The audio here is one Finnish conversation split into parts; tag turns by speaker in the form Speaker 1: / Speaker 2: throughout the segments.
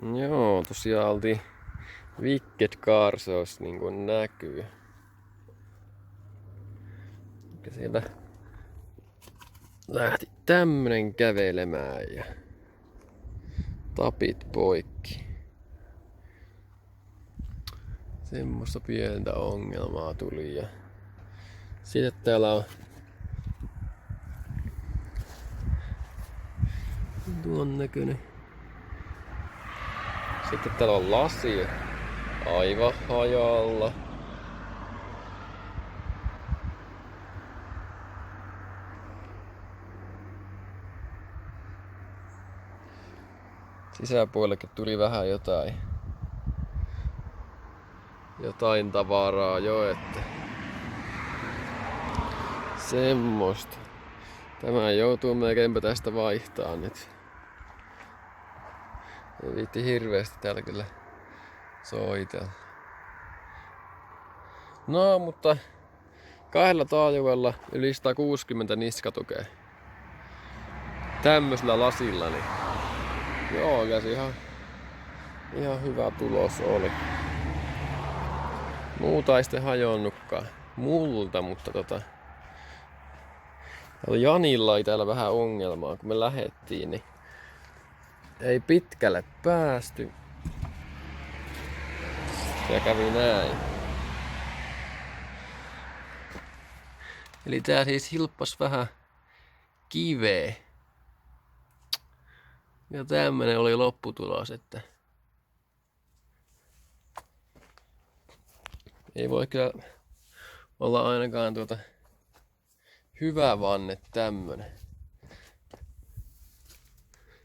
Speaker 1: Joo, tosiaan oltiin Wicked Carsos, niin kuin näkyy. Ja sieltä lähti tämmönen kävelemään ja tapit poikki. Semmoista pientä ongelmaa tuli ja sitten täällä on tuon näköinen. Sitten täällä on lasi aivan hajalla. Sisäpuolellekin tuli vähän jotain tavaraa jo, että semmoista. Tämä joutuu melkeinpä tästä vaihtaa nyt. Ei viitti hirveästi täällä kyllä soitella. No, mutta kahdella taajuudella yli 160 niskatukea. Tämmöisellä lasilla, niin joo, käsi ihan hyvä tulos oli. Muuta ei sitten hajonnutkaan multa, mutta Janilla oli täällä vähän ongelmaa, kun me lähettiin, niin ei pitkälle päästy. Ja kävi näin. Eli tää siis hilppas vähän kiveä. Ja tämmönen oli lopputulos, että ei voi kyllä olla ainakaan hyvä vanne tämmönen.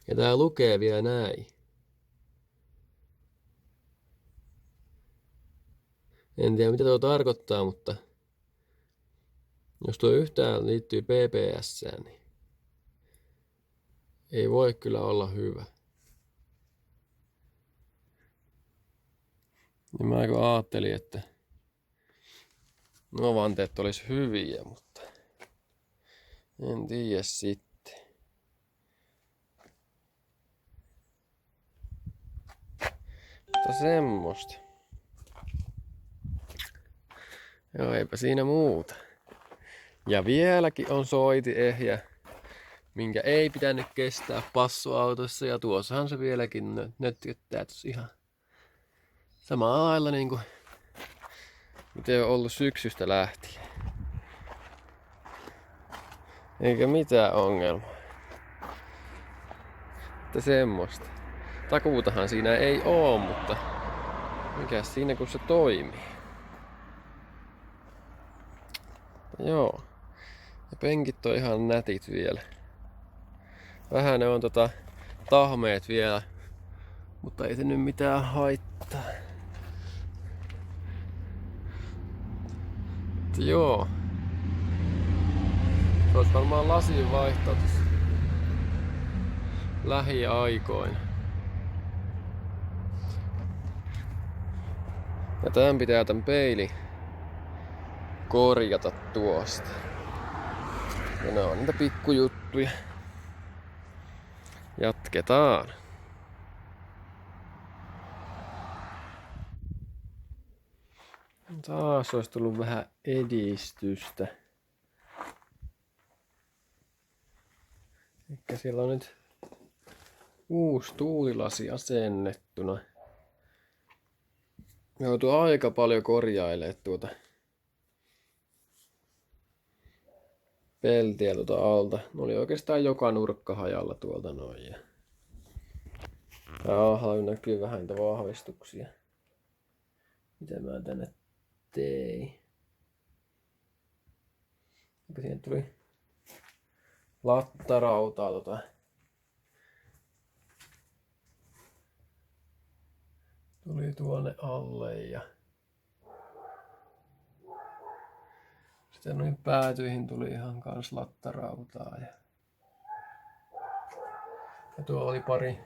Speaker 1: Ja tää lukee vielä näin. En tiedä mitä tuo tarkoittaa, mutta jos tuo yhtään liittyy PPS:ään, niin ei voi kyllä olla hyvä. Ja mä ajattelin, että nuo vanteet olisi hyviä, mutta en tiedä sitten. Mutta semmoista. Joo, eipä siinä muuta. Ja vieläkin on soiti-ehjä, minkä ei pitänyt kestää passuautossa. Ja tuossahan se vieläkin nötköttää tuossa ihan samalla lailla niin kuin miten on ollut syksystä lähtien. Eikä mitään ongelmaa. Että semmoista. Takuutahan siinä ei oo, mutta mikäs siinä kun se toimii. Joo. Ja penkit on ihan nätit vielä. Vähän ne on tahmeet vielä, mutta ei se nyt mitään haittaa. Mutta joo. Se olisi varmaan lasin vaihtaa lähiaikoina. Ja tämän pitää tän peili korjata tuosta. Ja ne on niitä pikkujuttuja. Jatketaan. Taas olisi tullut vähän edistystä. Ehkä siellä on nyt uusi tuulilasi asennettuna. Joutuu aika paljon korjailemaan peltiä alta. Ne oli oikeastaan joka nurkka hajalla tuolta noin. Tää alhaalla näkyy vähän niitä vahvistuksia. Mitä mä tänne tein? Siihen tuli lattarautaa tuli tuonne alle ja sitten noihin päätyihin tuli ihan kans lattarautaa ja tuo oli pari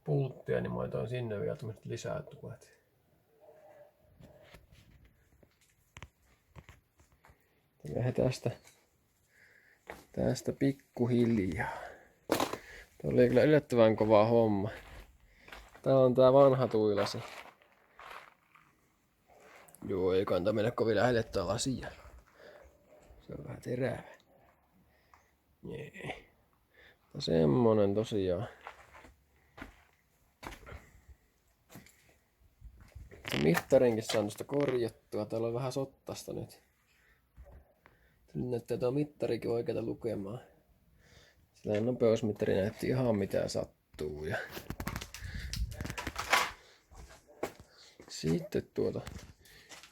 Speaker 1: pulttia, niin mä laitoin sinne vielä tämmöset lisätuet. Lähdetään tästä pikkuhiljaa. Tuo oli kyllä yllättävän kova homma. Tää on tää vanha tuilasi. Joo, ei kannata mennä kovin lähelle tää lasia. Se on vähän terävä. Jee. Semmonen tosiaan. Mittarinkin saan tuosta korjattua. Täällä on vähän sottasta nyt. Nyt näyttää tuo mittarikin oikeata lukemaan. Sillä nopeusmittari näytti ihan mitä sattuu. Ja sitten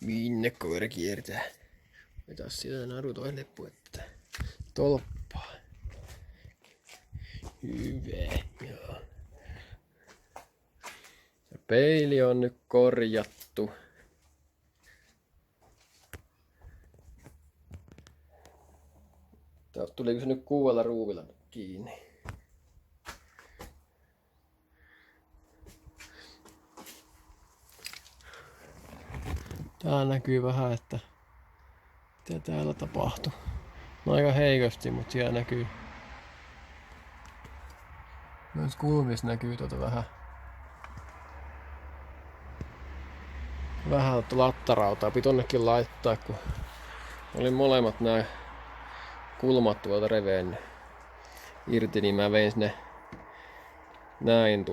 Speaker 1: minne koira kiertää. Vetäis siellä naru toiselle puolelle tolppaa. Hyvä, joo. Ja peili on nyt korjattu. Tuliko se nyt 6 ruuvilla kiinni? Täällä näkyy vähän, että mitä täällä tapahtuu. No aika heikosti, mutta siellä näkyy. Myös kulmissa näkyy vähän. Vähän lattarautaa. Piti tonnekin laittaa, kun oli molemmat nämä kulmat revennyt irti, niin mä vein sinne näin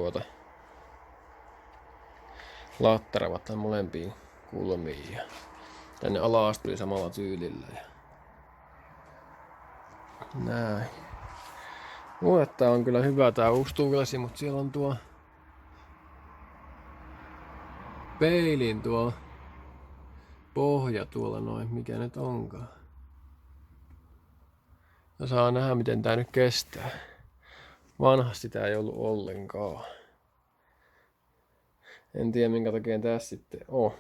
Speaker 1: lattaravat molempiin kulmiin ja tänne alas tuli samalla tyylillä ja näin. Tää on kyllä hyvä tää uusi tuulasi, mutta siellä on tuo peilin pohja tuolla noin, mikä nyt onkaan. Ja saa nähdä miten tää nyt kestää. Vanhasti tää ei ollut ollenkaan. En tiedä minkä takia tässä sitten on.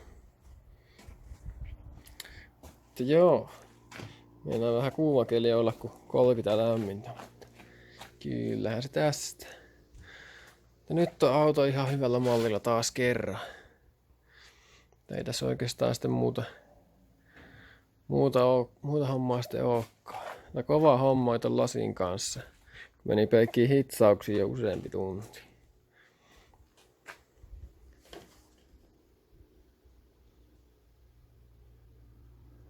Speaker 1: Mutta joo. Meillä on vähän kuuma keli olla kuin 30 lämmintä. Kyllähän se tästä. Ja nyt on auto ihan hyvällä mallilla taas kerran. Ei tässä oikeastaan sitten muuta hommaa sitten olekaan. Kova homma ton lasin kanssa. Meni pelkkiin hitsauksiin jo useampi tunti.